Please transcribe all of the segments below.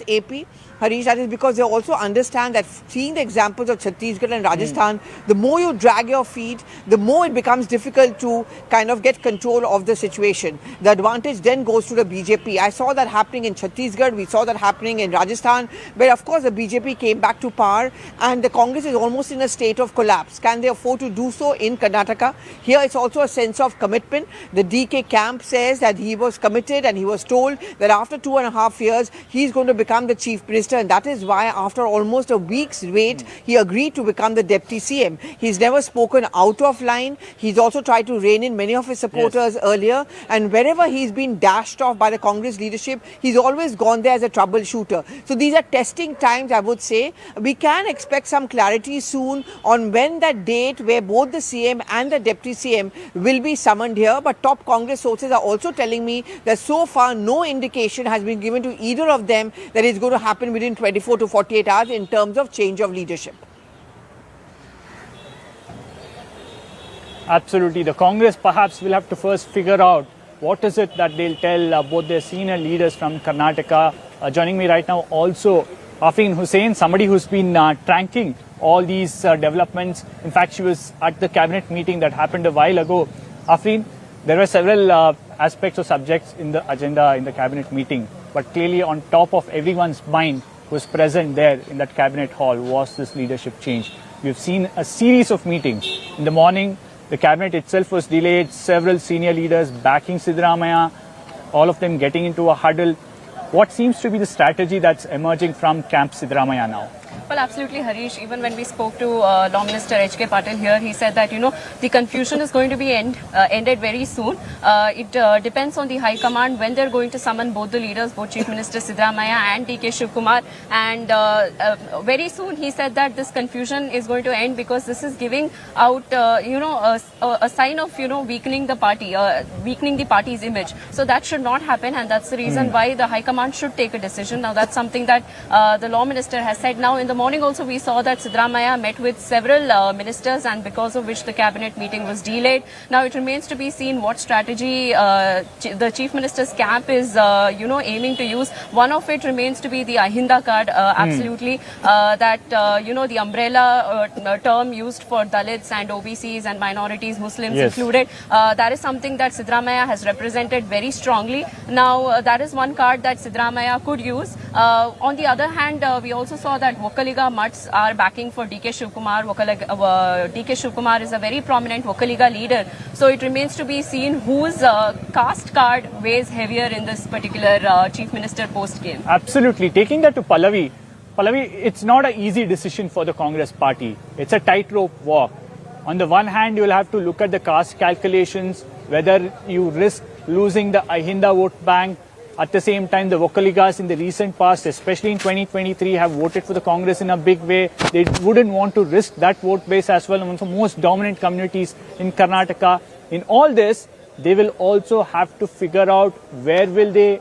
AP, Harish, that is because they also understand that seeing the examples of Chhattisgarh and Rajasthan, the more you drag your feet, the more it becomes difficult to kind of get control of the situation. The advantage then goes to the BJP. I saw that happening in Chhattisgarh, we saw that happening in Rajasthan, where of course the BJP came back to power and the Congress is almost in a state of collapse. Can they afford to do so in Karnataka? Here it's also a sense of commitment. The DK camp says that he was committed and he was told that after 2.5 years, he's going to become the chief minister, and that is why after almost a week's wait he agreed to become the deputy CM. He's never spoken out of line. He's also tried to rein in many of his supporters earlier, and wherever he's been dashed off by the Congress leadership, he's always gone there as a troubleshooter. So these are testing times, I would say. We can expect some clarity soon on when that date where both the CM and the deputy CM will be summoned here, but top Congress sources are also telling me that so far no indication has been given to either of them that it's going to happen within 24 to 48 hours in terms of change of leadership. Absolutely. The Congress perhaps will have to first figure out what is it that they'll tell both their senior leaders from Karnataka. Joining me right now also Afreen Hussain, somebody who's been tracking all these developments. In fact, she was at the cabinet meeting that happened a while ago. Afreen, there were several aspects or subjects in the agenda in the cabinet meeting, but clearly on top of everyone's mind who was present there in that cabinet hall was this leadership change. We've seen a series of meetings. In the morning, the cabinet itself was delayed, several senior leaders backing Siddaramaiah, all of them getting into a huddle. What seems to be the strategy that's emerging from Camp Siddaramaiah now? Well, absolutely, Harish. Even when we spoke to Law Minister H.K. Patil here, he said that, the confusion is going to be ended very soon. It depends on the High Command when they're going to summon both the leaders, both Chief Minister Siddaramaiah and D.K. Shivkumar. And very soon he said that this confusion is going to end because this is giving out, a sign of, weakening the party, weakening the party's image. So that should not happen, and that's the reason why the High Command should take a decision. Now, that's something that the Law Minister has said. Now, in the morning also we saw that Siddaramaiah met with several ministers, and because of which the cabinet meeting was delayed. Now it remains to be seen what strategy the Chief Minister's camp is aiming to use. One of it remains to be the Ahinda card, absolutely, that the umbrella term used for Dalits and OBCs and minorities, Muslims included. That is something that Siddaramaiah has represented very strongly. Now that is one card that Siddaramaiah could use. On the other hand, we also saw that Vokkaliga Mutts are backing for D.K. Shivkumar. D.K. Shivkumar is a very prominent Vokkaliga leader. So it remains to be seen whose caste card weighs heavier in this particular Chief Minister post game. Absolutely. Taking that to Pallavi. Pallavi, it's not an easy decision for the Congress party. It's a tightrope walk. On the one hand, you will have to look at the caste calculations, whether you risk losing the Ahinda vote bank. At the same time, the Vokkaligas in the recent past, especially in 2023, have voted for the Congress in a big way. They wouldn't want to risk that vote base as well. One of the most dominant communities in Karnataka. In all this, they will also have to figure out where will they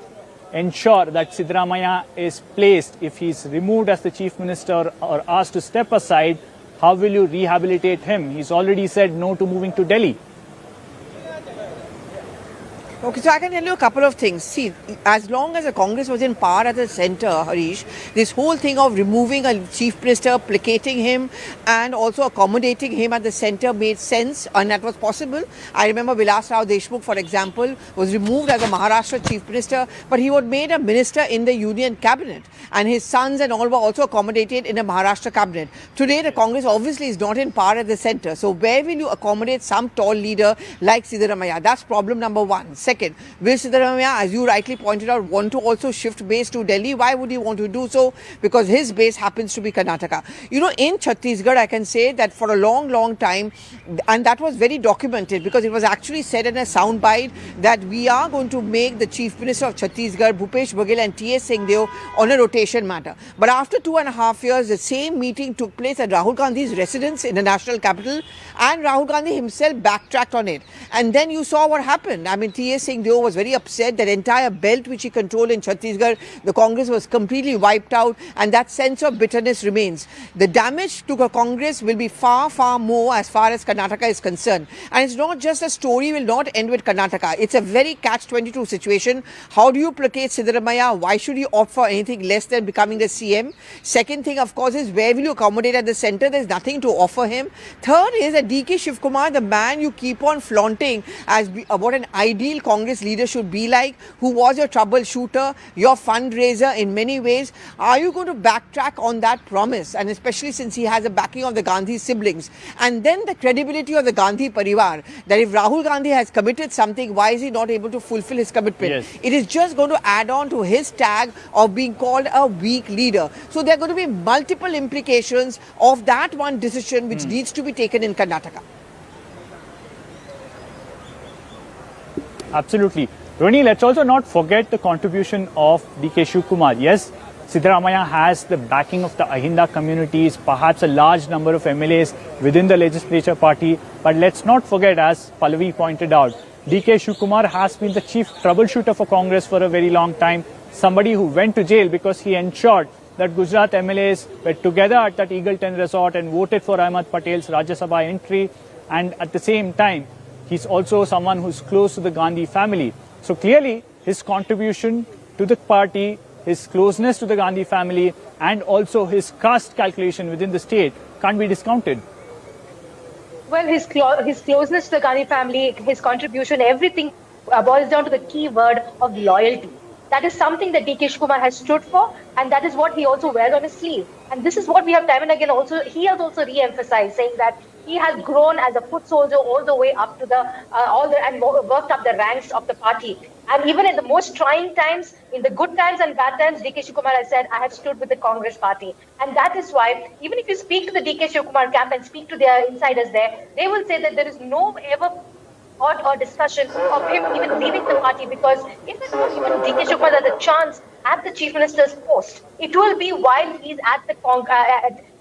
ensure that Siddaramaiah is placed. If he's removed as the Chief Minister or asked to step aside, how will you rehabilitate him? He's already said no to moving to Delhi. Okay, so I can tell you a couple of things. See, as long as the Congress was in power at the centre, Harish, this whole thing of removing a chief minister, placating him and also accommodating him at the centre made sense, and that was possible. I remember Vilas Rao Deshmukh, for example, was removed as a Maharashtra chief minister, but he was made a minister in the union cabinet, and his sons and all were also accommodated in a Maharashtra cabinet. Today, the Congress obviously is not in power at the centre. So where will you accommodate some tall leader like Siddaramaiah? That's problem number one. Second, will Siddaramaiah, as you rightly pointed out, want to also shift base to Delhi? Why would he want to do so? Because his base happens to be Karnataka. In Chhattisgarh, I can say that for a long, long time, and that was very documented because it was actually said in a soundbite that we are going to make the Chief Minister of Chhattisgarh, Bhupesh Baghel and T.S. Singhdev on a rotation matter. But after 2.5 years, the same meeting took place at Rahul Gandhi's residence in the national capital, and Rahul Gandhi himself backtracked on it. And then you saw what happened. I mean, T.S. Singh Deo was very upset. That entire belt which he controlled in Chhattisgarh, the Congress was completely wiped out, and that sense of bitterness remains. The damage to the Congress will be far, far more as far as Karnataka is concerned. And it's not just a story will not end with Karnataka. It's a very catch-22 situation. How do you placate Siddaramaiah? Why should he opt for anything less than becoming the CM? Second thing, of course, is where will you accommodate at the centre? There's nothing to offer him. Third is that DK Shivkumar, the man you keep on flaunting as what an ideal Congress leader should be like, who was your troubleshooter, your fundraiser in many ways. Are you going to backtrack on that promise? And especially since he has a backing of the Gandhi siblings. And then the credibility of the Gandhi Parivar, that if Rahul Gandhi has committed something, why is he not able to fulfill his commitment? Yes. It is just going to add on to his tag of being called a weak leader. So there are going to be multiple implications of that one decision which needs to be taken in Karnataka. Absolutely. Roni, let's also not forget the contribution of DK Shivkumar. Yes, Siddaramaiah has the backing of the Ahinda communities, perhaps a large number of MLAs within the legislature party. But let's not forget, as Pallavi pointed out, DK Shivkumar has been the chief troubleshooter for Congress for a very long time. Somebody who went to jail because he ensured that Gujarat MLAs were together at that Eagleton resort and voted for Ahmed Patel's Rajya Sabha entry. And at the same time, he's also someone who's close to the Gandhi family. So clearly, his contribution to the party, his closeness to the Gandhi family, and also his caste calculation within the state can't be discounted. Well, his closeness to the Gandhi family, his contribution, everything boils down to the key word of loyalty. That is something that DK Shivkumar has stood for, and that is what he also wears on his sleeve. And this is what we have time and again also, he has also re-emphasized, saying that he has grown as a foot soldier all the way up to and worked up the ranks of the party. And even in the most trying times, in the good times and bad times, DK Shivkumar has said, I have stood with the Congress party. And that is why, even if you speak to the DK Shivkumar camp and speak to their insiders there, they will say that there is no ever thought or discussion of him even leaving the party, because if at all even DK Shivkumar has a chance at the chief minister's post, it will be while he's at the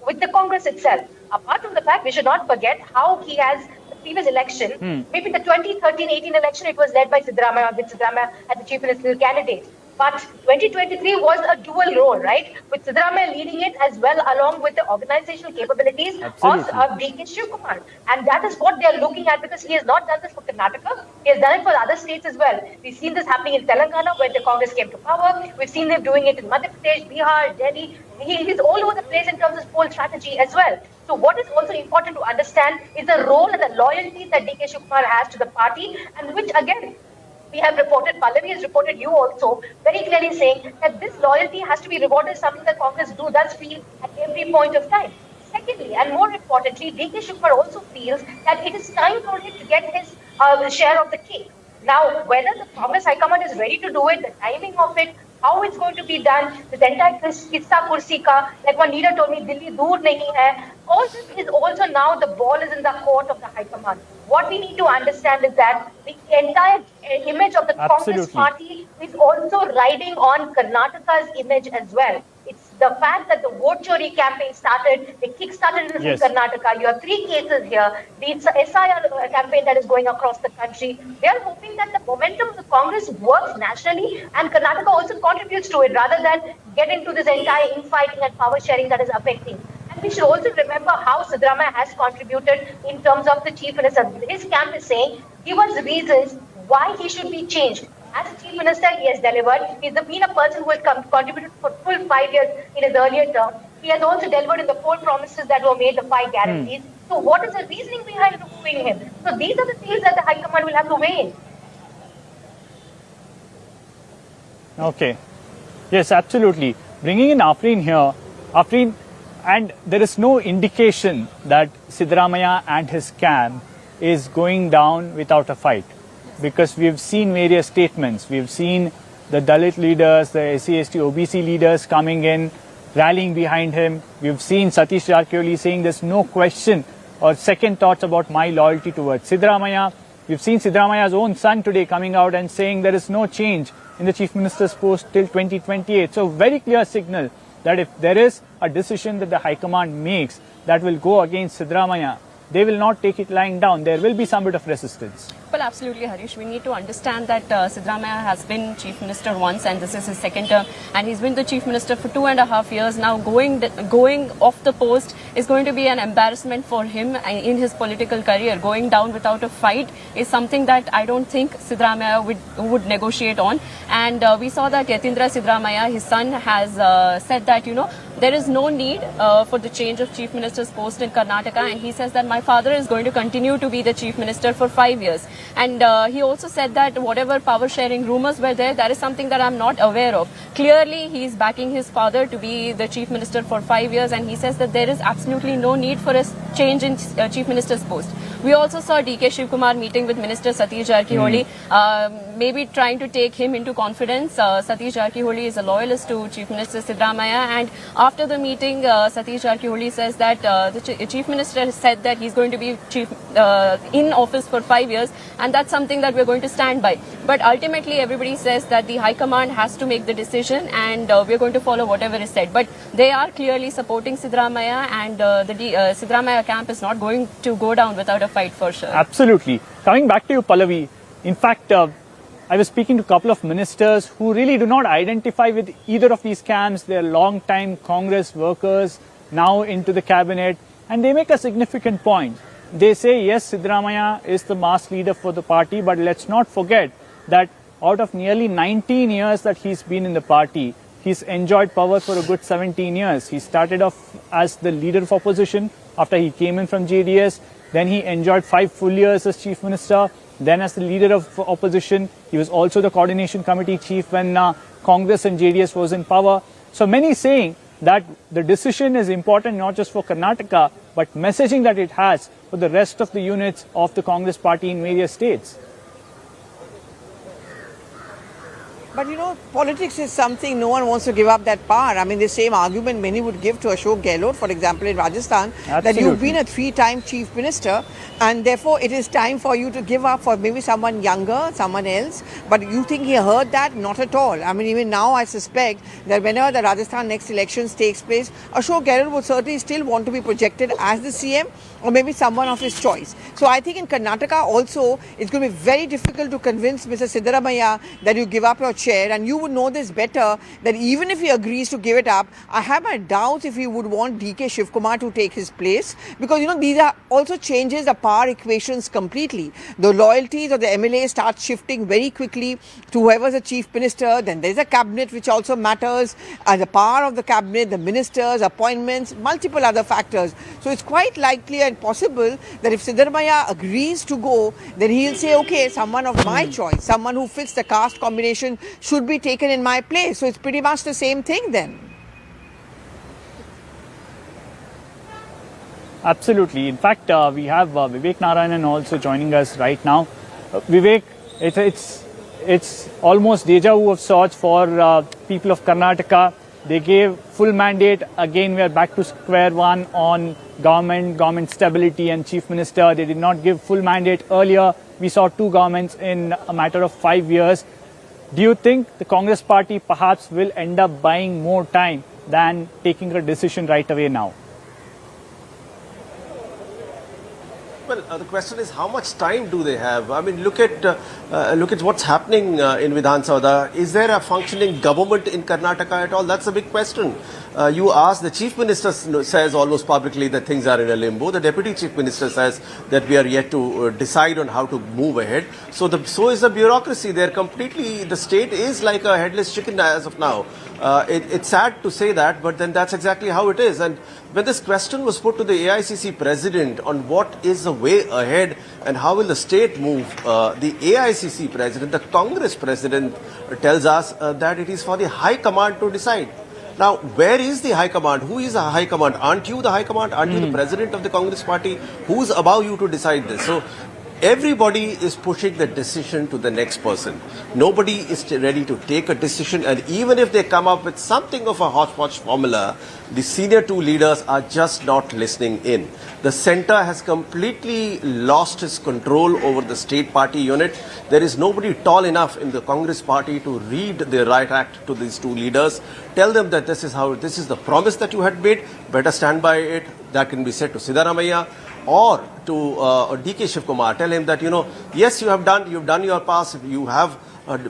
with the Congress itself. Apart from the fact, we should not forget how he has the previous election, maybe the 2013-18 election, it was led by Siddaramaiah, with Siddaramaiah as the chief ministerial candidate. But 2023 was a dual role, right? With Siddaramaiah leading it as well, along with the organizational capabilities of DK Shivkumar. And that is what they are looking at, because he has not done this for Karnataka. He has done it for other states as well. We've seen this happening in Telangana, where the Congress came to power. We've seen them doing it in Madhya Pradesh, Bihar, Delhi. He's all over the place in terms of poll strategy as well. So what is also important to understand is the role and the loyalty that DK Shivkumar has to the party, and which again, we have reported, Pallavi has reported, you also, very clearly saying that this loyalty has to be rewarded, something that Congress does feel at every point of time. Secondly, and more importantly, DK Shivkumar also feels that it is time for him to get his share of the cake. Now, whether the Congress High Command is ready to do it, the timing of it, how it's going to be done, this entire Kissa Kursi ka, like one leader told me, Delhi dur nahi hai. All this is also now, the ball is in the court of the High Command. What we need to understand is that the entire image of the Congress party is also riding on Karnataka's image as well. It's the fact that the vote chori campaign started, they kick-started this in Karnataka. You have 3 cases here. The SIR campaign that is going across the country. They are hoping that the momentum of the Congress works nationally, and Karnataka also contributes to it, rather than get into this entire infighting and power sharing that is affecting. And we should also remember how Siddaramaiah has contributed in terms of the chief minister. His camp is saying, give us reasons why he should be changed. As a chief minister, he has delivered. He's been a person who has contributed for full 5 years in his earlier term. He has also delivered in the 4 promises that were made, the 5 guarantees. So what is the reasoning behind removing him? So these are the things that the High Command will have to weigh in. Okay. Yes, absolutely. Bringing in Afreen here. Afreen, and there is no indication that Siddaramaiah and his camp is going down without a fight. Because we've seen various statements. We've seen the Dalit leaders, the SC, ST, OBC leaders coming in, rallying behind him. We've seen Satish Jarkioli saying there's no question or second thoughts about my loyalty towards Siddaramaiah. We've seen Siddaramaiah's own son today coming out and saying there is no change in the Chief Minister's post till 2028. So very clear signal that if there is a decision that the High Command makes that will go against Siddaramaiah, they will not take it lying down. There will be some bit of resistance. Well, absolutely, Harish. We need to understand that Siddaramaiah has been Chief Minister once and this is his second term. And he's been the Chief Minister for 2.5 years. Now going off the post is going to be an embarrassment for him in his political career. Going down without a fight is something that I don't think Siddaramaiah would negotiate on. And we saw that Yatindra Siddaramaiah, his son, has said that, there is no need for the change of Chief Minister's post in Karnataka. And he says that my father is going to continue to be the Chief Minister for 5 years. And he also said that whatever power sharing rumors were there, that is something that I'm not aware of. Clearly, he's backing his father to be the Chief Minister for 5 years. And he says that there is absolutely no need for a change in Chief Minister's post. We also saw DK Shivkumar meeting with Minister Satish Jarkiholy, maybe trying to take him into confidence. Satish Jarkiholy is a loyalist to Chief Minister Siddaramaiah, and after the meeting, Satish Jarkiholy says that the Chief Minister said that he's going to be in office for 5 years, and that's something that we're going to stand by. But ultimately, everybody says that the High Command has to make the decision, and we're going to follow whatever is said. But they are clearly supporting Siddaramaiah, and the Siddaramaiah camp is not going to go down without a fight for sure. Absolutely. Coming back to you, Pallavi, in fact, I was speaking to a couple of ministers who really do not identify with either of these camps. They're long-time Congress workers, now into the cabinet, and they make a significant point. They say, yes, Siddaramaiah is the mass leader for the party, but let's not forget that out of nearly 19 years that he's been in the party, he's enjoyed power for a good 17 years. He started off as the leader of opposition after he came in from JDS. Then he enjoyed 5 full years as Chief Minister. Then as the leader of opposition, he was also the coordination committee chief when Congress and JDS was in power. So many saying that the decision is important not just for Karnataka, but messaging that it has for the rest of the units of the Congress party in various states. But politics is something no one wants to give up that power. I mean, the same argument many would give to Ashok Gehlot, for example, in Rajasthan, that you've been a 3-time chief minister, and therefore it is time for you to give up for maybe someone younger, someone else. But you think he heard that? Not at all. I mean, even now I suspect that whenever the Rajasthan next elections takes place, Ashok Gehlot would certainly still want to be projected as the CM, or maybe someone of his choice. So I think in Karnataka also, it's going to be very difficult to convince Mr. Siddaramaiah that you give up your chair, and you would know this better, that even if he agrees to give it up, I have my doubts if he would want DK Shivkumar to take his place, because these are also changes the power equations completely. The loyalties of the MLA start shifting very quickly to whoever's the chief minister. Then there's a cabinet which also matters, the power of the cabinet, the ministers, appointments, multiple other factors. So it's quite likely and possible that if Siddaramaiah agrees to go, then he'll say, okay, someone of my choice, someone who fits the caste combination should be taken in my place. So it's pretty much the same thing then. Absolutely. In fact, we have Vivek Narayanan also joining us right now. Vivek, it's almost deja vu of sorts for people of Karnataka. They gave full mandate. Again, we are back to square one on government stability and chief minister. They did not give full mandate earlier. We saw 2 governments in a matter of 5 years. Do you think the Congress party perhaps will end up buying more time than taking a decision right away now? Well, the question is how much time do they have? I mean, look at what's happening in Vidhan Sabha. Is there a functioning government in Karnataka at all? That's a big question. You ask, the Chief Minister says almost publicly that things are in a limbo. The Deputy Chief Minister says that we are yet to decide on how to move ahead. So is the bureaucracy. They're completely, the state is like a headless chicken as of now. It's sad to say that, but then that's exactly how it is. And when this question was put to the AICC president on what is the way ahead and how will the state move, the AICC president, the Congress president tells us that it is for the High Command to decide. Now, where is the High Command? Who is the High Command? Aren't you the High Command? Aren't you the president of the Congress party? Who's above you to decide this? So everybody is pushing the decision to the next person. Nobody is ready to take a decision, and even if they come up with something of a hodgepodge formula, the senior 2 leaders are just not listening in. The centre has completely lost its control over the state party unit. There is nobody tall enough in the Congress party to read the right act to these 2 leaders. Tell them that this is the promise that you had made. Better stand by it. That can be said to Siddaramaiah. or to DK Shivkumar, tell him that, yes, you've done your past, you have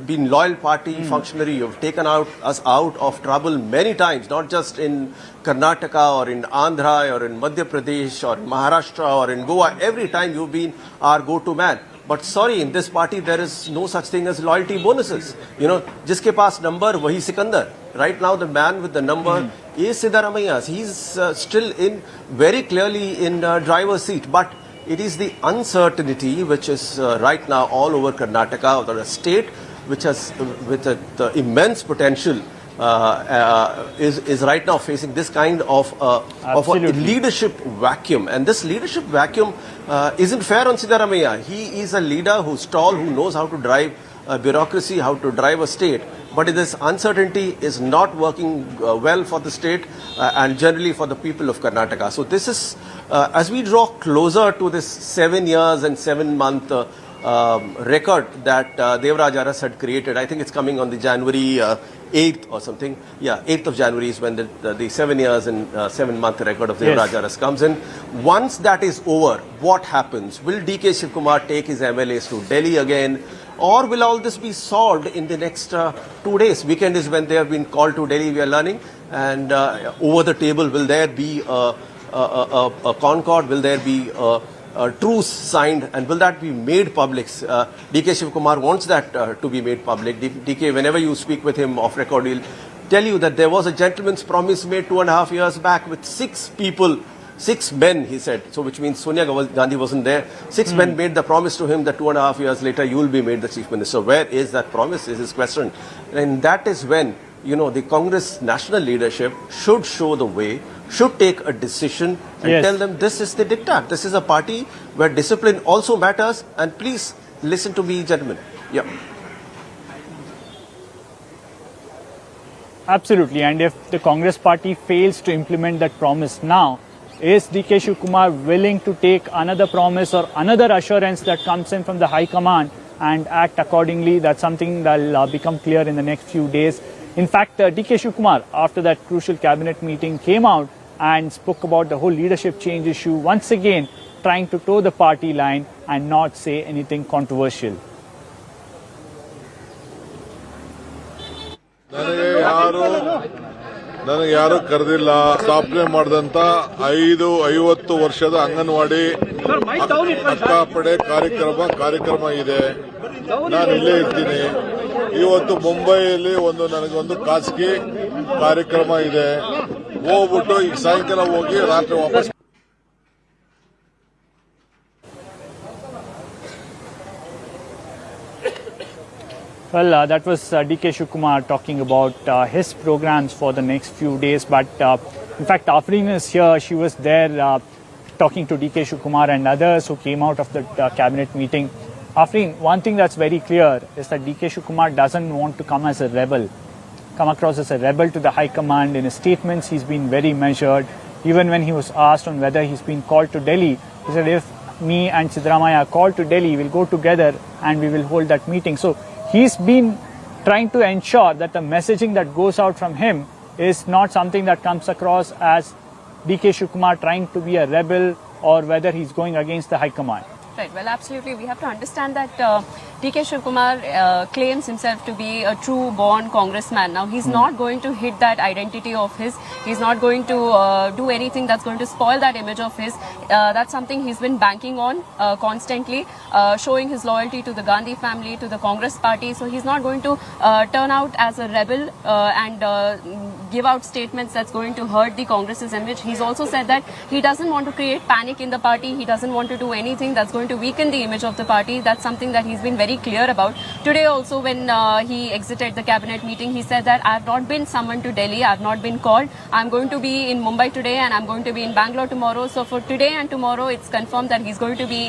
been loyal party functionary, you've taken us out of trouble many times, not just in Karnataka or in Andhra or in Madhya Pradesh or Maharashtra or in Goa. Every time you've been our go-to man. But sorry, in this party there is no such thing as loyalty bonuses. Jiske paas number, wahi Sikandar. Right now the man with the number is Siddaramaiah. He's still very clearly in driver's seat. But it is the uncertainty which is right now all over Karnataka, or a state which has with the immense potential is right now facing this kind of a leadership vacuum. And this leadership vacuum isn't fair on Siddaramaiah. He is a leader who's tall, who knows how to drive bureaucracy, how to drive a state. But this uncertainty is not working well for the state and generally for the people of Karnataka. So this is, as we draw closer to this 7 years and 7 month record that Devraj Aras had created. I think it's coming on the January 8th or something. Yeah, 8th of January is when the 7 years and 7 month record of Devraj Aras comes in. Once that is over, what happens? Will DK Shivkumar take his MLAs to Delhi again? Or will all this be solved in the next 2 days? Weekend is when they have been called to Delhi, we are learning. And over the table, will there be a concord? Will there be a truce signed, and will that be made public? DK Shivkumar wants that to be made public. DK, whenever you speak with him off record, he'll tell you that there was a gentleman's promise made 2.5 years back with 6 people, 6 men, he said. So which means Sonia Gandhi wasn't there. 6 men made the promise to him that 2.5 years later you will be made the chief minister. Where is that promise is his question. And that is when, the Congress national leadership should show the way, should take a decision and tell them this is the diktat. This is a party where discipline also matters, and please listen to me, gentlemen. Yeah. Absolutely. And if the Congress party fails to implement that promise now, is DK Shivkumar willing to take another promise or another assurance that comes in from the High Command and act accordingly? That's something that will become clear in the next few days. In fact, DK Shivkumar, after that crucial cabinet meeting, came out and spoke about the whole leadership change issue, once again trying to toe the party line and not say anything controversial. ನನಗೆ ಯಾರು ಕರೆದಿಲ್ಲ. ಸ್ಥಾಪನೆ ಮಾಡಿದಂತ 50 ವರ್ಷದ ಅಂಗನವಾಡಿ ಅಕ್ಕಾಪಡೆ ಕಾರ್ಯಕ್ರಮ ಇದೆ. ನಾನು ಇಲ್ಲೇ ಇರ್ತೀನಿ. ಇವತ್ತು ಮುಂಬೈಯಲ್ಲಿ ನನಗೊಂದು ಖಾಸಗಿ ಕಾರ್ಯಕ್ರಮ ಇದೆ. ಹೋಗ್ಬಿಟ್ಟು ಈಗ ಸಾಯಂಕಾಲ ಹೋಗಿ ರಾತ್ರಿ ವಾಪಸ್. Well, that was DK Shivkumar talking about his programs for the next few days. But in fact, Afreen is here. She was there talking to DK Shivkumar and others who came out of the cabinet meeting. Afreen, one thing that's very clear is that DK Shivkumar doesn't want to come across as a rebel to the High Command. In his statements, he's been very measured. Even when he was asked on whether he's been called to Delhi, he said, if me and Siddaramaiah are called to Delhi, we'll go together and we will hold that meeting. So he's been trying to ensure that the messaging that goes out from him is not something that comes across as DK Shivkumar trying to be a rebel or whether he's going against the High Command. Right. Well, absolutely. We have to understand that DK Shivkumar claims himself to be a true born congressman. Now, he's not going to hit that identity of his. He's not going to do anything that's going to spoil that image of his. That's something he's been banking on constantly, showing his loyalty to the Gandhi family, to the Congress party. So he's not going to turn out as a rebel and give out statements that's going to hurt the Congress's image. He's also said that he doesn't want to create panic in the party. He doesn't want to do anything that's going to weaken the image of the party. That's something that he's been very clear about. Today also, when he exited the cabinet meeting, he said that I have not been summoned to Delhi. I have not been called. I'm going to be in Mumbai today and I'm going to be in Bangalore tomorrow. So for today and tomorrow, it's confirmed that he's going to be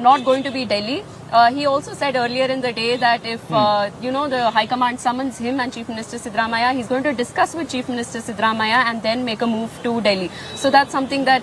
not going to be Delhi. He also said earlier in the day that if, the High Command summons him and Chief Minister Siddaramaiah, he's going to discuss with Chief Minister Siddaramaiah and then make a move to Delhi. So that's something that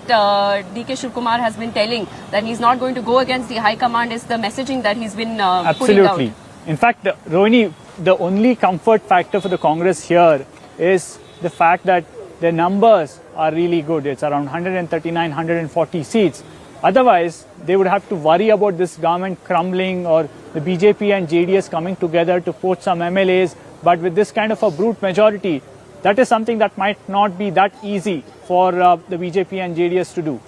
DK Shivkumar has been telling, that he's not going to go against the High Command, is the messaging that he's been putting out. Absolutely. In fact, Rohini, the only comfort factor for the Congress here is the fact that their numbers are really good. It's around 139, 140 seats. Otherwise, they would have to worry about this government crumbling or the BJP and JDS coming together to poach some MLAs. But with this kind of a brute majority, that is something that might not be that easy for the BJP and JDS to do.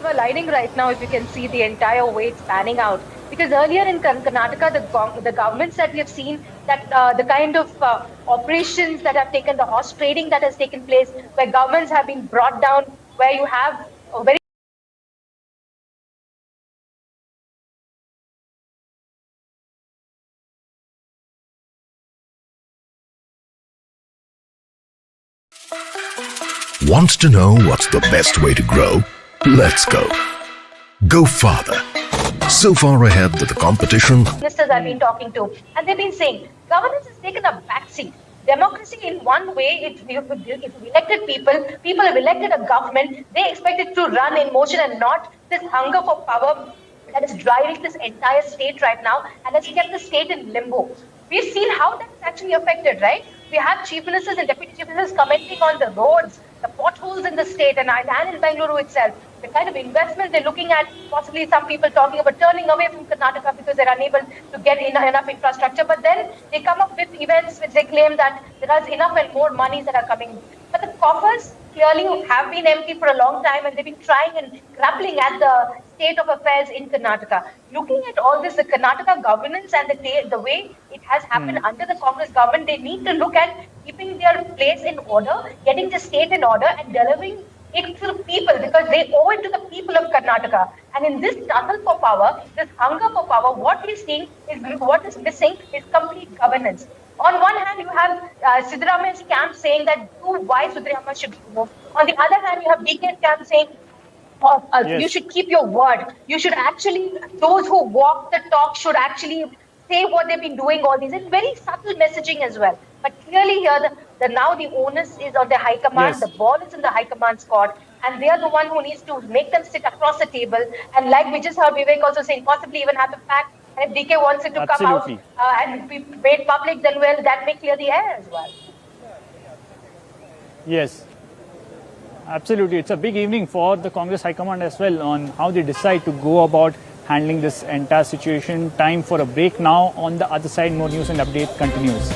We're lighting right now, if you can see the entire way it's panning out. Because earlier in Karnataka, the governments that we have seen, that the kind of operations that have taken, the horse trading that has taken place, where governments have been brought down, where you have a very Wants to know what's the best way to grow? Let's go. Go farther. So far ahead that the competition. ministers I've been talking to, and they've been saying governance has taken a backseat. Democracy, in one way, if we elected people have elected a government, they expect it to run in motion and not this hunger for power that is driving this entire state right now and has kept the state in limbo. We've seen how that's actually affected, right? We have chief ministers and deputy chief ministers commenting on the roads, the potholes in the state and in Bengaluru itself. The kind of investment they're looking at, possibly some people talking about turning away from Karnataka because they're unable to get enough infrastructure. But then they come up with events which they claim that there is enough and more monies that are coming. But the coffers clearly have been empty for a long time, and they've been trying and grappling at the state of affairs in Karnataka. Looking at all this, the Karnataka governance and the way it has happened under the Congress government, they need to look at keeping their place in order, getting the state in order, and delivering it to the people, because they owe it to the people of Karnataka. And in this tussle for power, this hunger for power, what we're seeing is what is missing is complete governance. On one hand, you have Siddaramaia's camp saying that why Siddaramaiah should be removed. On the other hand, you have DK's camp saying you should keep your word. You should actually, those who walk the talk should actually say what they've been doing, all these. It's very subtle messaging as well. But clearly here, now the onus is on the high command. Yes. The ball is in the high command's court, and they are the one who needs to make them sit across the table. And like we just heard Vivek also saying, possibly even have the fact. And if DK wants it to come out and be made public, then well, that may clear the air as well. Yes, absolutely. It's a big evening for the Congress High Command as well on how they decide to go about handling this entire situation. Time for a break now. On the other side, more news and update continues.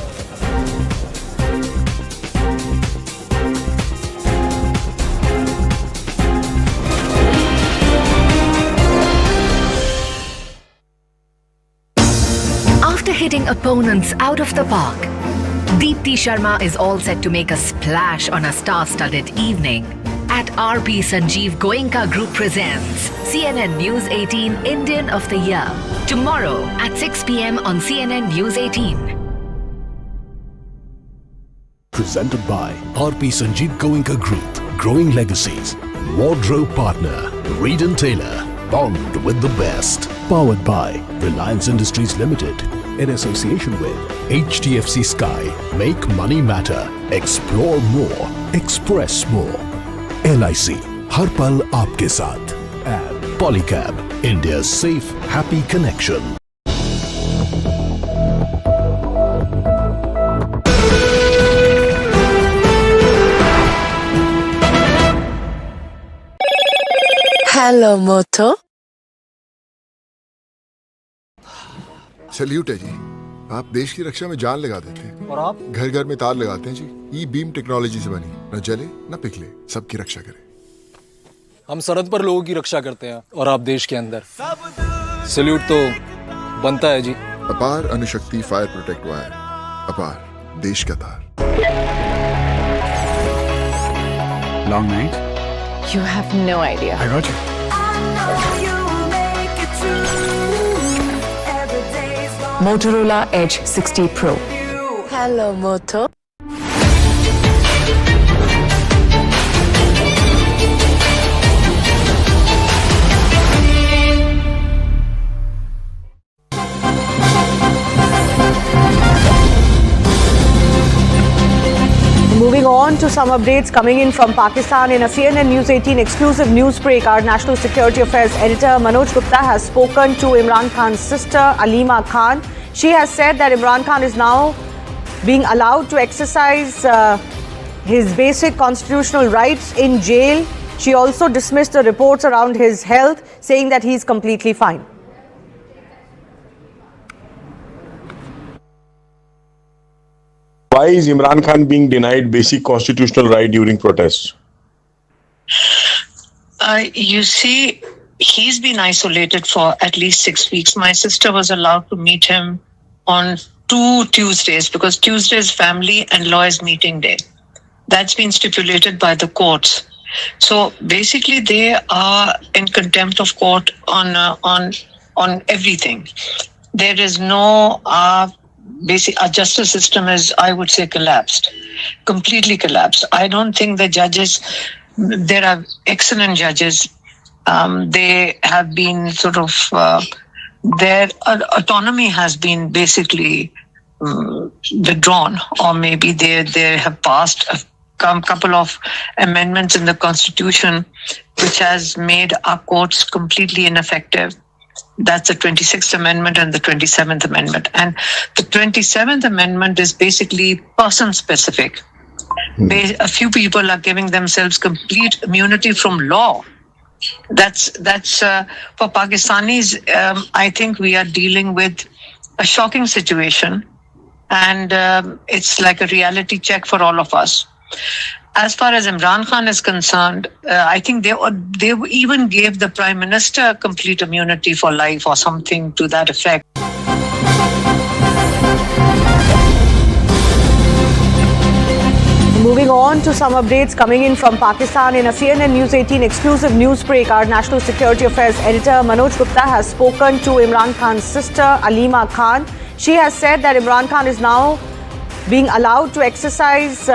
After hitting opponents out of the park, Deepti Sharma is all set to make a splash on a star-studded evening at RP Sanjeev Goenka Group presents CNN News 18 Indian of the Year tomorrow at 6 p.m. on CNN News 18. Presented by RP Sanjeev Goenka Group. Growing legacies. Wardrobe partner. Reed & Taylor. Bond with the best. Powered by Reliance Industries Limited. In association with HDFC Sky. Make money matter. Explore more. Express more. LIC. Har pal aapke saath. And Polycab. India's safe, happy connection. Hello, Moto. Salute है जी। आप देश की रक्षा में जान लगा देते हैं और आप घर घर में तार लगाते हैं जी। ई बीम टेक्नोलॉजी से बनी, न जले न पिघले, सबकी रक्षा करे। हम सरहद पर लोगों की रक्षा करते हैं और आप देश के अंदर। सैल्यूट तो बनता है जी। अपार अणुशक्ति फायर प्रोटेक्ट वायर। अपार देश का तार। Long night? You have no idea. I got you. Motorola Edge 60 Pro. Hello, Moto. Moving on to some updates coming in from Pakistan. In a CNN News 18 exclusive news break, our National Security Affairs editor Manoj Gupta has spoken to Imran Khan's sister Alima Khan. She has said that Imran Khan is now being allowed to exercise his basic constitutional rights in jail. She also dismissed the reports around his health, saying that he's completely fine. Why is Imran Khan being denied basic constitutional right during protests? You see, he's been isolated for at least 6 weeks. My sister was allowed to meet him on 2 Tuesdays because Tuesday is family and lawyers meeting day. That's been stipulated by the courts. So basically, they are in contempt of court on everything. There is no our justice system is, I would say, collapsed, completely collapsed. I don't think the judges. There are excellent judges. They have been their autonomy has been basically withdrawn, or maybe they have passed a couple of amendments in the Constitution, which has made our courts completely ineffective. That's the 26th Amendment and the 27th Amendment. And the 27th Amendment is basically person-specific. A few people are giving themselves complete immunity from law. That's for Pakistanis. I think we are dealing with a shocking situation, and it's like a reality check for all of us. As far as Imran Khan is concerned, I think they even gave the Prime Minister complete immunity for life or something to that effect. Moving on to some updates coming in from Pakistan. In a CNN News 18 exclusive news break, our National Security Affairs Editor Manoj Gupta has spoken to Imran Khan's sister Alima Khan. She has said that Imran Khan is now being allowed to exercise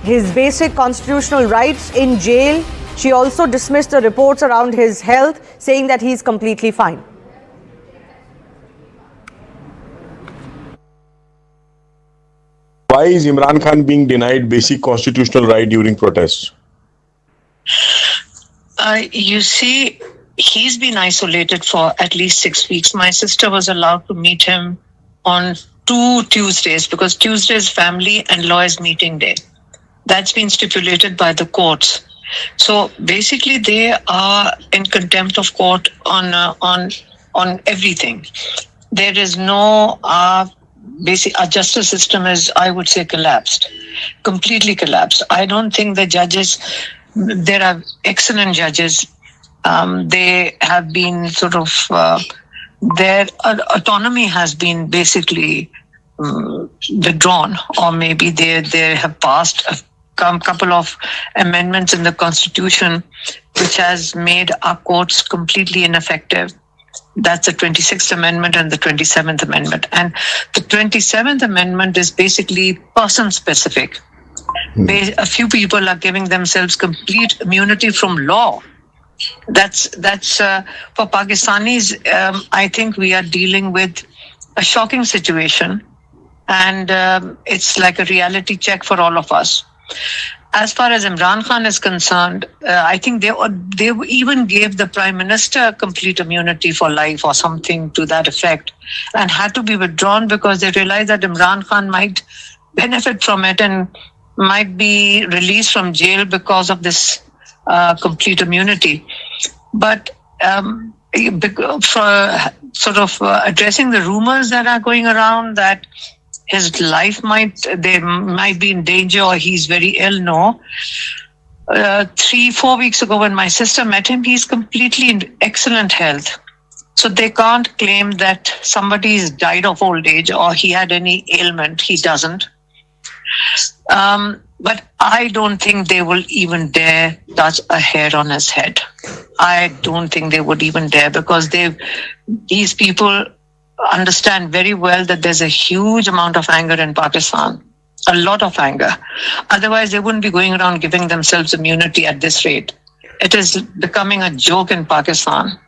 his basic constitutional rights in jail. She also dismissed the reports around his health, saying that he's completely fine. Why is Imran Khan being denied basic constitutional right during protests? You see, he's been isolated for at least 6 weeks. My sister was allowed to meet him on 2 Tuesdays because Tuesday is family and lawyers meeting day. That's been stipulated by the courts. So basically, they are in contempt of court on everything. There is no our justice system is, I would say, collapsed, completely collapsed. I don't think the judges. There are excellent judges. They have been their autonomy has been basically withdrawn, or maybe they have passed a couple of amendments in the Constitution, which has made our courts completely ineffective. That's the 26th Amendment and the 27th Amendment. And the 27th Amendment is basically person-specific. A few people are giving themselves complete immunity from law. That's for Pakistanis. I think we are dealing with a shocking situation, and it's like a reality check for all of us. As far as Imran Khan is concerned, I think they even gave the Prime Minister complete immunity for life or something to that effect, and had to be withdrawn because they realized that Imran Khan might benefit from it and might be released from jail because of this complete immunity. But for addressing the rumors that are going around that his life might be in danger or he's very ill. No. 3-4 weeks ago when my sister met him, he's completely in excellent health. So they can't claim that somebody's died of old age or he had any ailment. He doesn't. But I don't think they will even dare touch a hair on his head. I don't think they would even dare, because these people understand very well that there's a huge amount of anger in Pakistan, a lot of anger. Otherwise, they wouldn't be going around giving themselves immunity at this rate. It is becoming a joke in Pakistan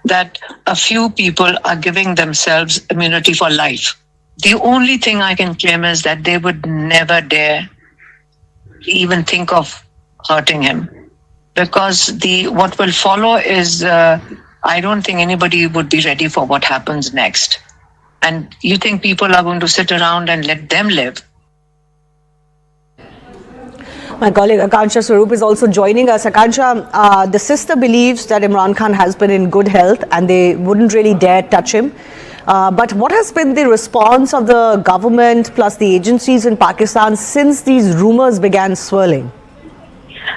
that a few people are giving themselves immunity for life. The only thing I can claim is that they would never dare even think of hurting him, because what will follow is I don't think anybody would be ready for what happens next. And you think people are going to sit around and let them live? My colleague Akansha Swarup is also joining us. Akansha, the sister believes that Imran Khan has been in good health and they wouldn't really dare touch him. But what has been the response of the government plus the agencies in Pakistan since these rumors began swirling?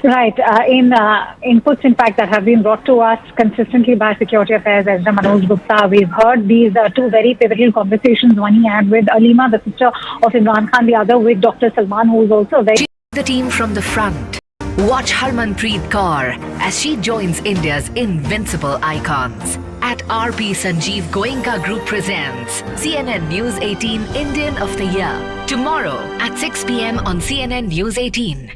Right. In inputs, in fact, that have been brought to us consistently by Security Affairs Editor Manoj Gupta, we've heard these two very pivotal conversations. One he had with Alima, the sister of Imran Khan, the other with Dr. Salman, who is also very... The team from the front. Watch Harmanpreet Kaur as she joins India's invincible icons. At RP Sanjeev Goenka Group presents CNN News 18 Indian of the Year. Tomorrow at 6 p.m. on CNN News 18.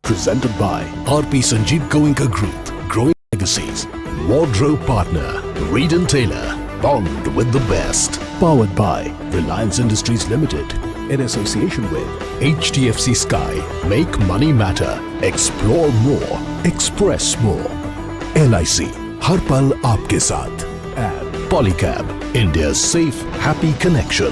Presented by RP Sanjeev Goenka Group. Growing legacies. Wardrobe partner. Reed & Taylor. Bond with the best. Powered by Reliance Industries Limited. In association with HDFC Sky. Make money matter. Explore more. Express more. LIC. हर पल आपके साथ. And Polycab. India's safe, happy connection.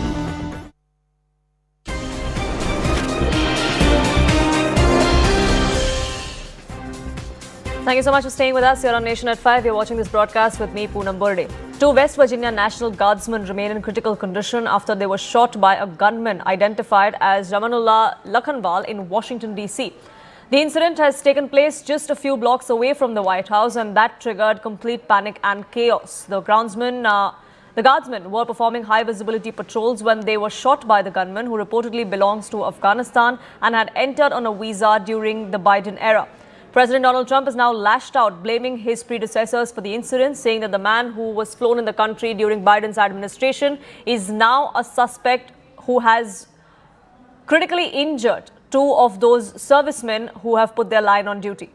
Thank you so much for staying with us here on Nation at 5. You're watching this broadcast with me, Poonam Burde. Two West Virginia National Guardsmen remain in critical condition after they were shot by a gunman identified as Ramanullah Lakhanwal in Washington, D.C. The incident has taken place just a few blocks away from the White House, and that triggered complete panic and chaos. The guardsmen were performing high-visibility patrols when they were shot by the gunman, who reportedly belongs to Afghanistan and had entered on a visa during the Biden era. President Donald Trump has now lashed out, blaming his predecessors for the incident, saying that the man who was flown in the country during Biden's administration is now a suspect who has critically injured two of those servicemen who have put their line on duty.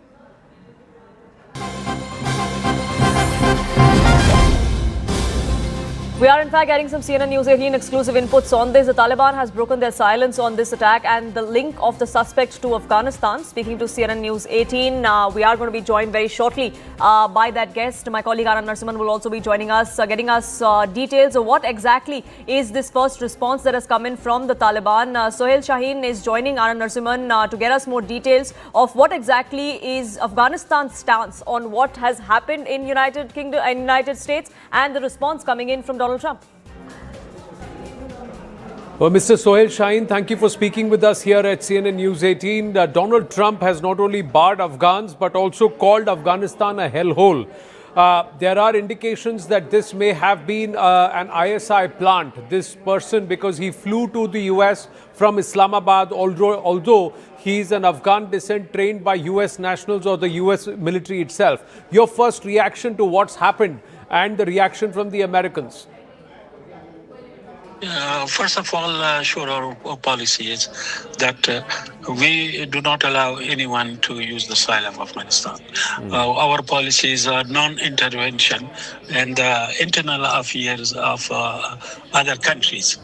We are in fact getting some CNN News 18 exclusive inputs on this. The Taliban has broken their silence on this attack and the link of the suspect to Afghanistan. Speaking to CNN News 18, we are going to be joined very shortly by that guest. My colleague Anand Narasimhan will also be joining us, getting us details of what exactly is this first response that has come in from the Taliban. Sohail Shaheen is joining Anand Narasimhan to get us more details of what exactly is Afghanistan's stance on what has happened in United Kingdom and United States and the response coming in from Donald Trump. Well, Mr. Sohail Shaheen, thank you for speaking with us here at CNN News 18. Donald Trump has not only barred Afghans but also called Afghanistan a hellhole. There are indications that this may have been an ISI plant, this person, because he flew to the US from Islamabad, although he is an Afghan descent trained by US nationals or the US military itself. Your first reaction to what's happened and the reaction from the Americans? First of all, sure, our policy is that we do not allow anyone to use the soil of Afghanistan. Our policy is non-intervention in the internal affairs of other countries.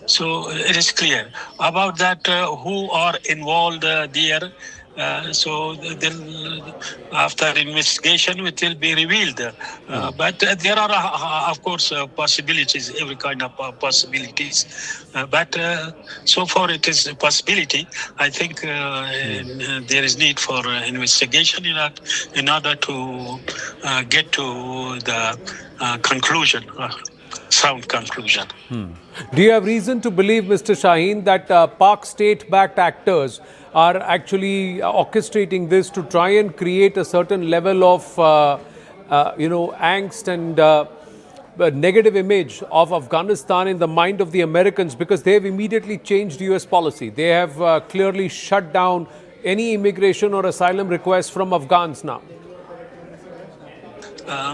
So it is clear about that who are involved there. So then after investigation it will be revealed. But there are of course possibilities, every kind of possibilities. But so far it is a possibility. I think there is need for investigation in order to get to the conclusion. Sound conclusion. Do you have reason to believe, Mr. Shaheen, that Pak state-backed actors are actually orchestrating this to try and create a certain level of, angst and negative image of Afghanistan in the mind of the Americans, because they have immediately changed US policy. They have clearly shut down any immigration or asylum requests from Afghans now.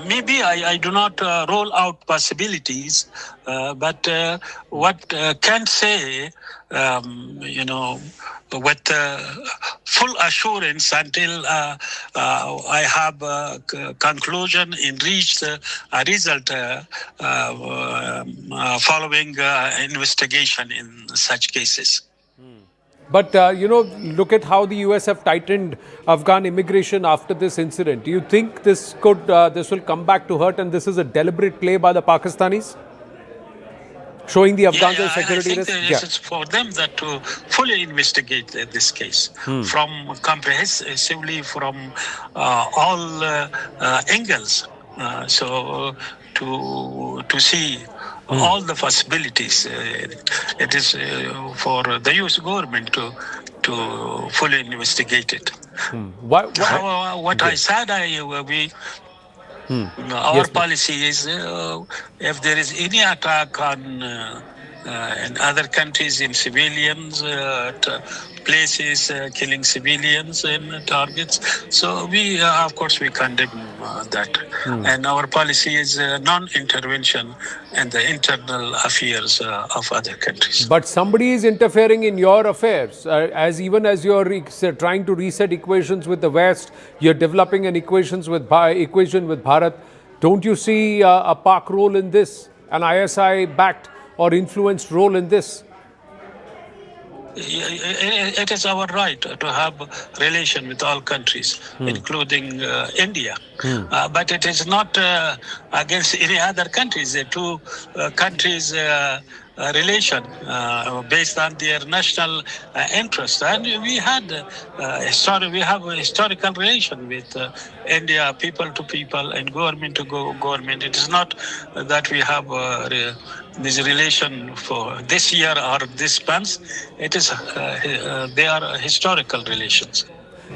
Maybe I do not rule out possibilities, but what can say, with full assurance until I have a conclusion and reached a result following investigation in such cases. But, look at how the US have tightened Afghan immigration after this incident. Do you think this will come back to hurt and this is a deliberate play by the Pakistanis? showing the Afghans as security I risk? think it's for them that to fully investigate this case from comprehensively from all angles. So to see all the possibilities. It is for the U.S. government to fully investigate it. However, what I said, our policy is if there is any attack on in other countries in civilians, places killing civilians and targets. So we, of course, we condemn that. And our policy is non-intervention in the internal affairs of other countries. But somebody is interfering in your affairs. As you're trying to reset equations with the West, you're developing an equation with Bharat. Don't you see a Pak role in this, an ISI-backed or influenced role in this? It is our right to have relation with all countries, including India. But it is not against any other countries. The two countries' relation based on their national interest. And we have a historical relation with India, people to people and government to government. It is not that we have this relation for this year or this month. It is they are historical relations.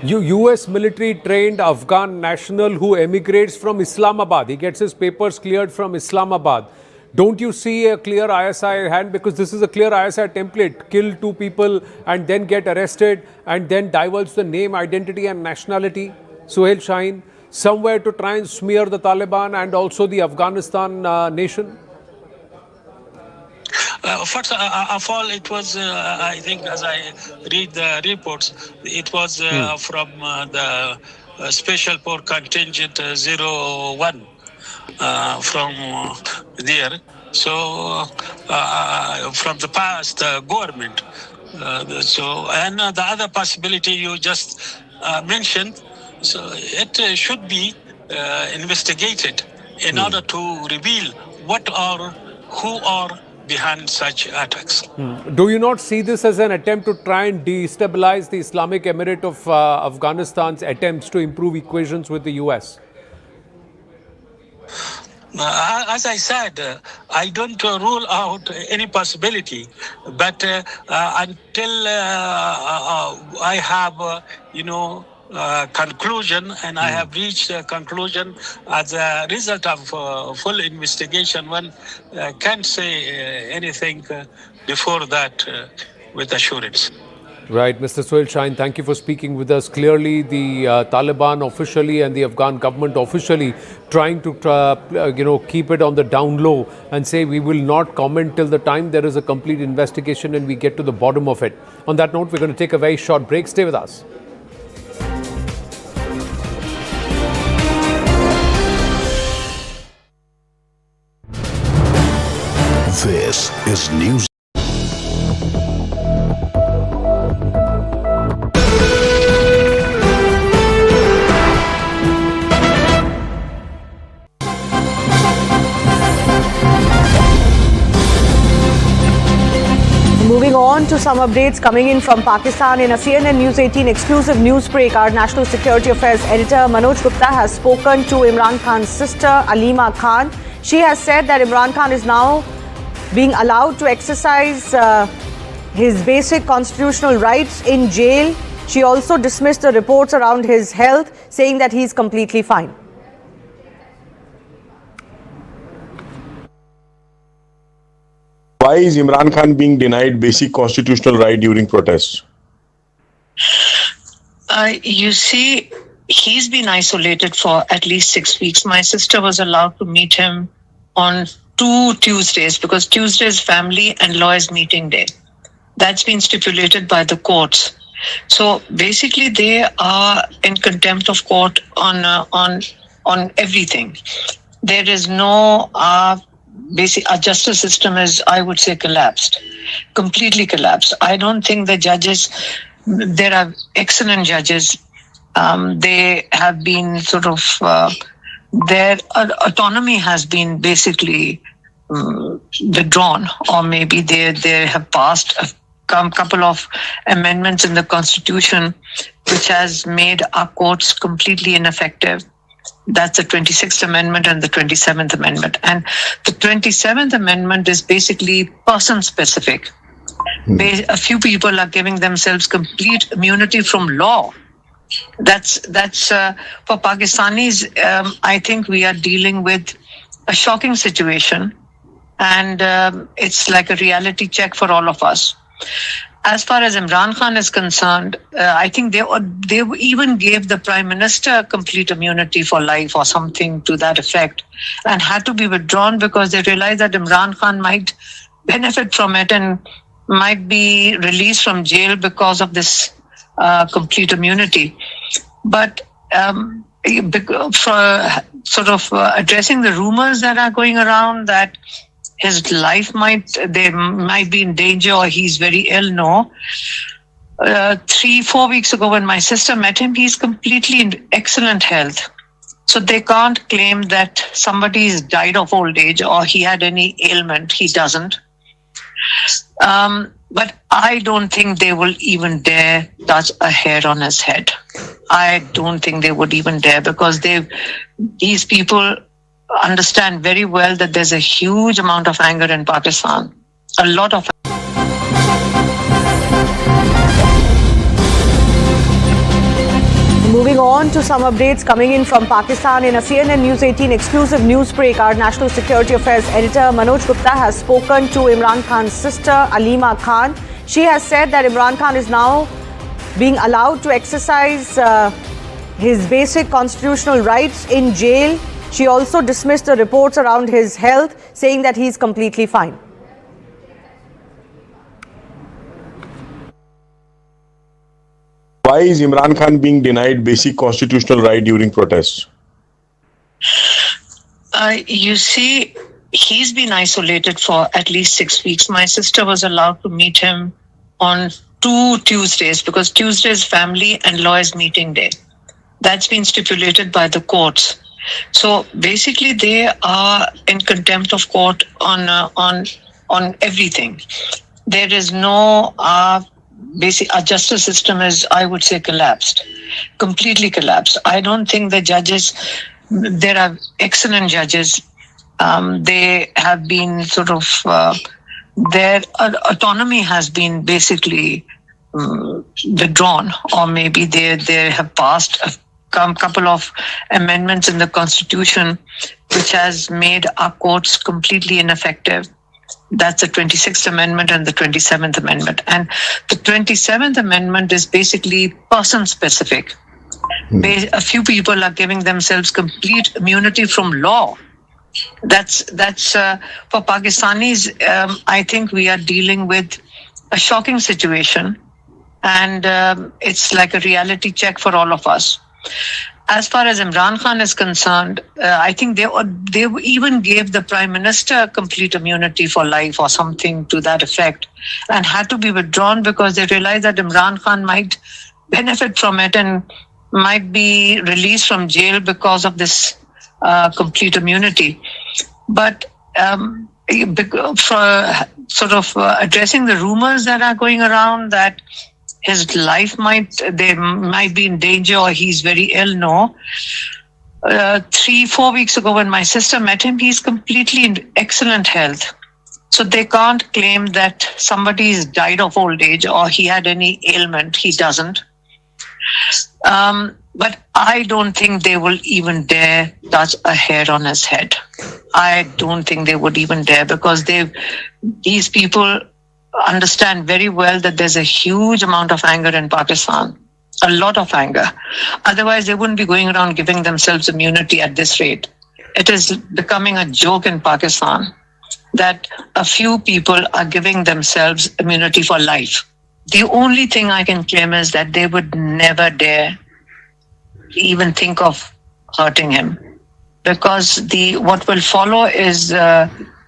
U.S. military trained Afghan national who emigrates from Islamabad. He gets his papers cleared from Islamabad. Don't you see a clear ISI hand? Because this is a clear ISI template. Kill two people and then get arrested and then divulge the name, identity and nationality. Suhail Shaheen, somewhere to try and smear the Taliban and also the Afghanistan nation? First of all, it was, I think, as I read the reports, it was from the Special Port Contingent 01 from there. So, from the past government. And the other possibility you just mentioned, so it should be investigated in order to reveal what are, who are behind such attacks. Do you not see this as an attempt to try and destabilize the Islamic Emirate of Afghanistan's attempts to improve equations with the US? As I said, I don't rule out any possibility, but until I have, conclusion, and I have reached a conclusion as a result of full investigation, one can't say anything before that with assurance. Right, Mr. Suhail Shaheen, thank you for speaking with us. Clearly, the Taliban officially and the Afghan government officially trying to, keep it on the down low and say we will not comment till the time there is a complete investigation and we get to the bottom of it. On that note, we're going to take a very short break. Stay with us. This is News. Moving on to some updates coming in from Pakistan. In a CNN News 18 exclusive news break, our National Security Affairs editor Manoj Gupta has spoken to Imran Khan's sister Alima Khan. She has said that Imran Khan is now being allowed to exercise his basic constitutional rights in jail. She also dismissed the reports around his health, saying that he is completely fine. Why is Imran Khan being denied basic constitutional right during protests? You see, he's been isolated for at least 6 weeks. My sister was allowed to meet him on 2 Tuesdays because Tuesday is family and lawyers meeting day. That's been stipulated by the courts. So basically, they are in contempt of court on everything. There is no our justice system is, I would say, collapsed, completely collapsed. I don't think the judges, there are excellent judges. They have been sort of, their autonomy has been basically withdrawn, or maybe they have passed a couple of amendments in the Constitution which has made our courts completely ineffective. That's the 26th Amendment and the 27th Amendment. And the 27th Amendment is basically person-specific. A few people are giving themselves complete immunity from law. That's for Pakistanis. I think we are dealing with a shocking situation, and it's like a reality check for all of us. As far as Imran Khan is concerned, I think they even gave the Prime Minister complete immunity for life or something to that effect, and had to be withdrawn because they realized that Imran Khan might benefit from it and might be released from jail because of this complete immunity. But for sort of addressing the rumors that are going around that his life might be in danger or he's very ill, no. 3-4 weeks ago when my sister met him, he's completely in excellent health. So they can't claim that somebody's died of old age or he had any ailment. He doesn't. But I don't think they will even dare touch a hair on his head. I don't think they would even dare, because these people understand very well that there's a huge amount of anger in Pakistan. A lot of. Moving on to some updates coming in from Pakistan. In a CNN News 18 exclusive news break, our National Security Affairs editor Manoj Gupta has spoken to Imran Khan's sister Alima Khan. She has said that Imran Khan is now being allowed to exercise his basic constitutional rights in jail. She also dismissed the reports around his health, saying that he's completely fine. Why is Imran Khan being denied basic constitutional right during protests? You see, he's been isolated for at least 6 weeks. My sister was allowed to meet him on 2 Tuesdays, because Tuesday is family and lawyers meeting day. That's been stipulated by the courts. So basically, they are in contempt of court on everything. There is no our justice system is, I would say, collapsed, completely collapsed. I don't think the judges. There are excellent judges. They have been sort of their autonomy has been basically withdrawn, or maybe they have passed a couple of amendments in the Constitution which has made our courts completely ineffective. That's the 26th Amendment and the 27th Amendment. And the 27th Amendment is basically person-specific. A few people are giving themselves complete immunity from law. That's for Pakistanis. I think we are dealing with a shocking situation, and it's like a reality check for all of us. As far as Imran Khan is concerned, I think they even gave the Prime Minister complete immunity for life or something to that effect, and had to be withdrawn because they realized that Imran Khan might benefit from it and might be released from jail because of this complete immunity. But for sort of addressing the rumors that are going around that his life might be in danger or he's very ill, no. 3-4 weeks ago when my sister met him, he's completely in excellent health. So they can't claim that somebody's died of old age or he had any ailment. He doesn't. But I don't think they will even dare touch a hair on his head. I don't think they would even dare, because these people understand very well that there's a huge amount of anger in Pakistan, a lot of anger. Otherwise, they wouldn't be going around giving themselves immunity at this rate. It is becoming a joke in Pakistan that a few people are giving themselves immunity for life. The only thing I can claim is that they would never dare even think of hurting him, because what will follow is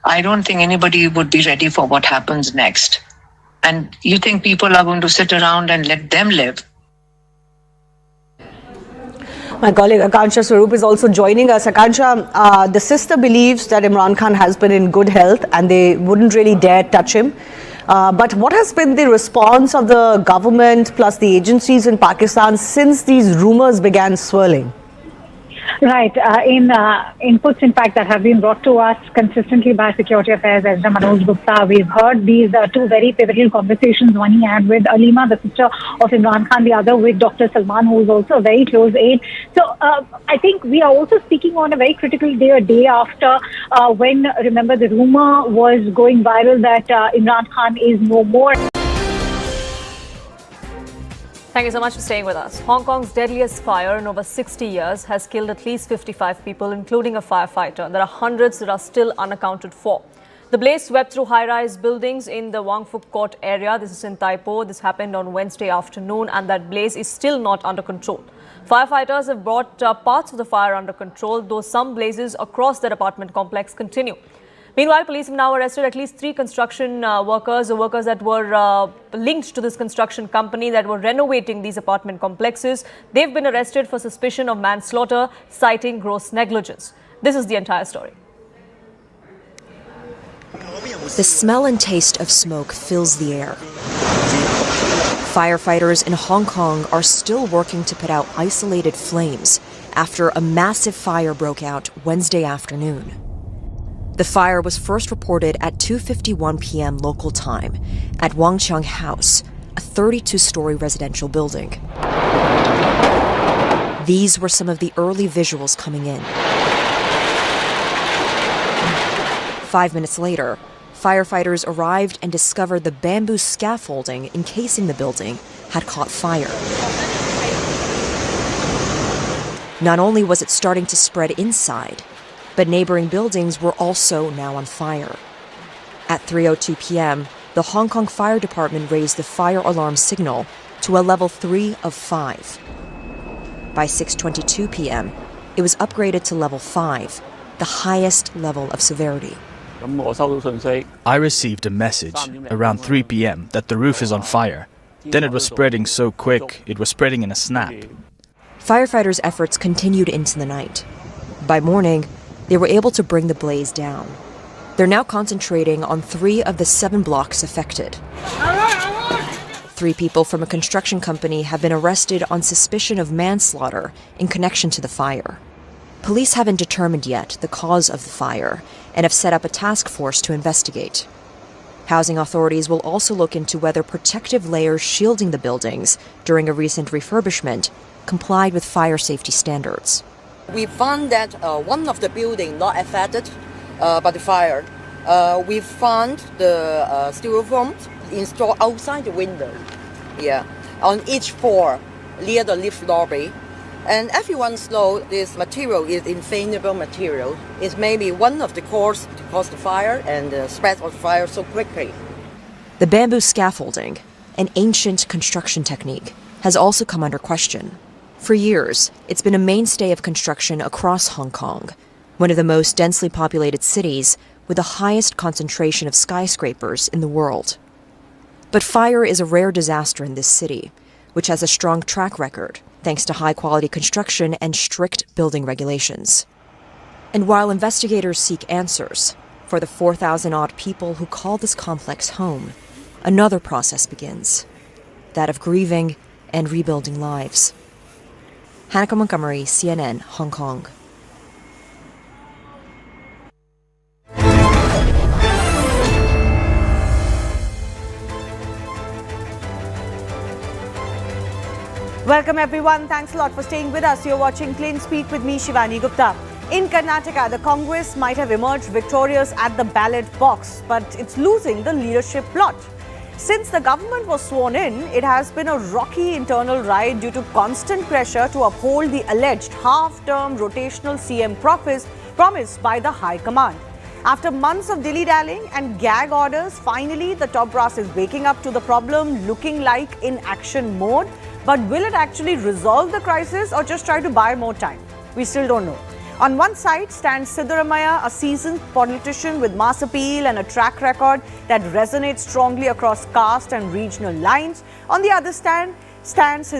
I don't think anybody would be ready for what happens next. And you think people are going to sit around and let them live? My colleague Akansha Swarup is also joining us. Akansha, the sister believes that Imran Khan has been in good health and they wouldn't really dare touch him. But what has been the response of the government plus the agencies in Pakistan since these rumors began swirling? Right. In inputs, in fact, that have been brought to us consistently by Security Affairs Ezra Manoj Gupta, we've heard these two very pivotal conversations. One he had with Alima, the sister of Imran Khan, the other with Dr. Salman, who is also a very close aide. So I think we are also speaking on a very critical day, a day after when, remember, the rumor was going viral that Imran Khan is no more. Thank you so much for staying with us. Hong Kong's deadliest fire in over 60 years has killed at least 55 people, including a firefighter. There are hundreds that are still unaccounted for. The blaze swept through high-rise buildings in the Wang Fuk Court area. This is in Tai Po. This happened on Wednesday afternoon, and that blaze is still not under control. Firefighters have brought parts of the fire under control, though some blazes across the apartment complex continue. Meanwhile, police have now arrested at least 3 construction workers that were linked to this construction company that were renovating these apartment complexes. They've been arrested for suspicion of manslaughter, citing gross negligence. This is the entire story. The smell and taste of smoke fills the air. Firefighters in Hong Kong are still working to put out isolated flames after a massive fire broke out Wednesday afternoon. The fire was first reported at 2:51 p.m. local time at Wang Chiang House, a 32-story residential building. These were some of the early visuals coming in. 5 minutes later, firefighters arrived and discovered the bamboo scaffolding encasing the building had caught fire. Not only was it starting to spread inside, but neighboring buildings were also now on fire. At 3:02 p.m., the Hong Kong Fire Department raised the fire alarm signal to a level 3 of 5. By 6:22 p.m., it was upgraded to level 5, the highest level of severity. I received a message around 3 p.m. that the roof is on fire. Then it was spreading so quick, it was spreading in a snap. Firefighters' efforts continued into the night. By morning, they were able to bring the blaze down. They're now concentrating on 3 of the 7 blocks affected. 3 people from a construction company have been arrested on suspicion of manslaughter in connection to the fire. Police haven't determined yet the cause of the fire and have set up a task force to investigate. Housing authorities will also look into whether protective layers shielding the buildings during a recent refurbishment complied with fire safety standards. We found that one of the buildings not affected by the fire. We found the styrofoam installed outside the window, on each floor near the lift lobby. And everyone knows this material is inflammable material. It's maybe one of the causes to cause the fire and the spread of the fire so quickly. The bamboo scaffolding, an ancient construction technique, has also come under question. For years, it's been a mainstay of construction across Hong Kong, one of the most densely populated cities with the highest concentration of skyscrapers in the world. But fire is a rare disaster in this city, which has a strong track record thanks to high-quality construction and strict building regulations. And while investigators seek answers for the 4,000-odd people who call this complex home, another process begins, that of grieving and rebuilding lives. Hannah Montgomery, CNN, Hong Kong. Welcome everyone. Thanks a lot for staying with us. You're watching Clean Speak with me, Shivani Gupta. In Karnataka, the Congress might have emerged victorious at the ballot box, but it's losing the leadership plot. Since the government was sworn in, it has been a rocky internal ride due to constant pressure to uphold the alleged half-term rotational CM promised by the High Command. After months of dilly-dallying and gag orders, finally the top brass is waking up to the problem, looking like in action mode. But will it actually resolve the crisis or just try to buy more time? We still don't know. On one side stands Siddaramaiah, a seasoned politician with mass appeal and a track record that resonates strongly across caste and regional lines. On the other stands his